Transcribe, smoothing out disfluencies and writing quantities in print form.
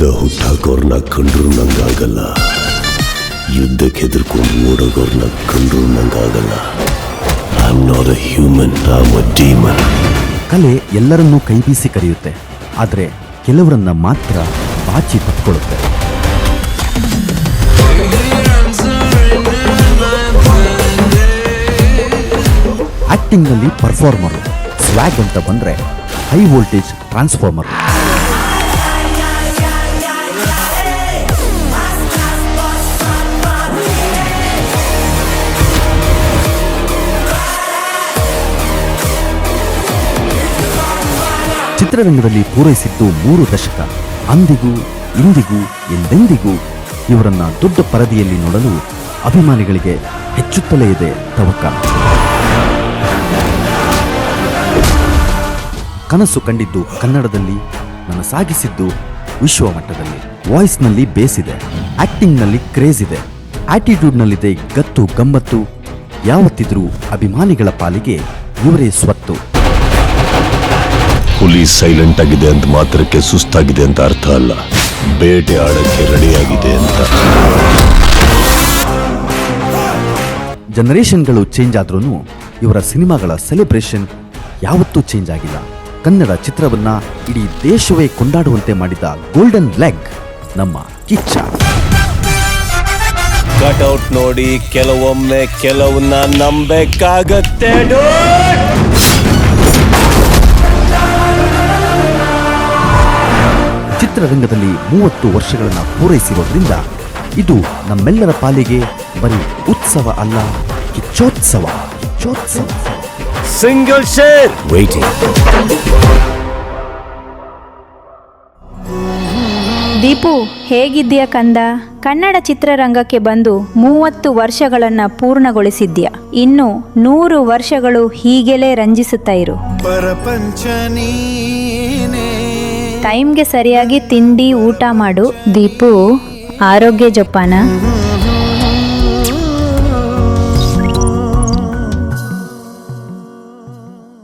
ಹುಡುಗ ಹುಟ್ಟಾಕೋರ್ನ ಕಂಡ್ರು ನಂಗಾಗಲ್ಲ, ಯುದ್ಧಕ್ಕೆ ಹೆದರ್ಕೊಂಡು ಓಡೋಗೋರ್ನ ಕಂಡ್ರು ನಂಗಾಗಲ್ಲ. I am not a human, I am a demon. ಕಲೆ ಎಲ್ಲರನ್ನೂ ಕೈಬೀಸಿ ಕರೆಯುತ್ತೆ, ಆದರೆ ಕೆಲವರನ್ನ ಮಾತ್ರ ಬಾಚಿ ತಕ್ಕೊಳ್ಳುತ್ತೆ. ಆಕ್ಟಿಂಗ್ನಲ್ಲಿ ಪರ್ಫಾರ್ಮರ್, ಸ್ವ್ಯಾಗ್ ಅಂತ ಬಂದ್ರೆ ಹೈ ವೋಲ್ಟೇಜ್ ಟ್ರಾನ್ಸ್ಫಾರ್ಮರ್. ಚಿತ್ರರಂಗದಲ್ಲಿ ಪೂರೈಸಿದ್ದು 3 ದಶಕ. ಅಂದಿಗೂ ಇಂದಿಗೂ ಎಂದೆಂದಿಗೂ ಇವರನ್ನ ದೊಡ್ಡ ಪರದೆಯಲ್ಲಿ ನೋಡಲು ಅಭಿಮಾನಿಗಳಿಗೆ ಹೆಚ್ಚುತ್ತಲೇ ಇದೆ ತವಕ. ಕನಸು ಕಂಡಿದ್ದು ಕನ್ನಡದಲ್ಲಿ, ನನಸಾಗಿಸಿದ್ದು ವಿಶ್ವಮಟ್ಟದಲ್ಲಿ. ವಾಯ್ಸ್ನಲ್ಲಿ ಬೇಸ್ ಇದೆ, ಆಕ್ಟಿಂಗ್ನಲ್ಲಿ ಕ್ರೇಜ್ ಇದೆ, ಆಟಿಟ್ಯೂಡ್ನಲ್ಲಿದೆ ಗತ್ತು ಗಮ್ಮತ್ತು. ಯಾವತ್ತಿದ್ರೂ ಅಭಿಮಾನಿಗಳ ಪಾಲಿಗೆ ಇವರೇ ಸ್ವತ್ತು. ಹುಲಿ ಸೈಲೆಂಟ್ ಆಗಿದೆ ಅಂತ ಮಾತ್ರಕ್ಕೆ ಸುಸ್ತಾಗಿದೆ ಅಂತ ಅರ್ಥ ಅಲ್ಲ, ಬೇಟೆ ಆಡಕ್ಕೆ ರೆಡಿಯಾಗಿದೆ ಅಂತ. ಜನರೇಷನ್ಗಳು ಚೇಂಜ್ ಆದ್ರೂ ಇವರ ಸಿನಿಮಾಗಳ ಸೆಲೆಬ್ರೇಷನ್ ಯಾವತ್ತೂ ಚೇಂಜ್ ಆಗಿಲ್ಲ. ಕನ್ನಡ ಚಿತ್ರವನ್ನ ಇಡೀ ದೇಶವೇ ಕೊಂಡಾಡುವಂತೆ ಮಾಡಿದ ಗೋಲ್ಡನ್ ಲೆಗ್ ನಮ್ಮ ಕಿಚ್ಚ. ಕಟ್ಔಟ್ ನೋಡಿ ಕೆಲವೊಮ್ಮೆ ಕೆಲವನ್ನ ನಂಬೇಕಾಗತ್ತೆ. ಚಿತ್ರರಂಗದಲ್ಲಿ 30 ವರ್ಷಗಳನ್ನ ಪೂರೈಸಿರೋದ್ರಿಂದ ಇದು ನಮ್ಮೆಲ್ಲರ ಪಾಲಿಗೆ ಬರೀ ಉತ್ಸವ ಅಲ್ಲ, ಕಿಚ್ಚೋತ್ಸವ. ಕಿಚ್ಚೋತ್ಸವ. ಸಿಂಗಲ್ ಶೇರ್ ವೈಟಿಂಗ್. ದೀಪು, ಹೇಗಿದ್ದೀಯ ಕಂದ? ಕನ್ನಡ ಚಿತ್ರರಂಗಕ್ಕೆ ಬಂದು 30 ವರ್ಷಗಳನ್ನ ಪೂರ್ಣಗೊಳಿಸಿದ್ಯಾ. ಇನ್ನು 100 ವರ್ಷಗಳು ಹೀಗೆಲೇ ರಂಜಿಸುತ್ತಾ ಇರು. ಟೈಮ್ಗೆ ಸರಿಯಾಗಿ ತಿಂಡಿ ಊಟ ಮಾಡು. ದೀಪು, ಆರೋಗ್ಯ ಜೋಪಾನ.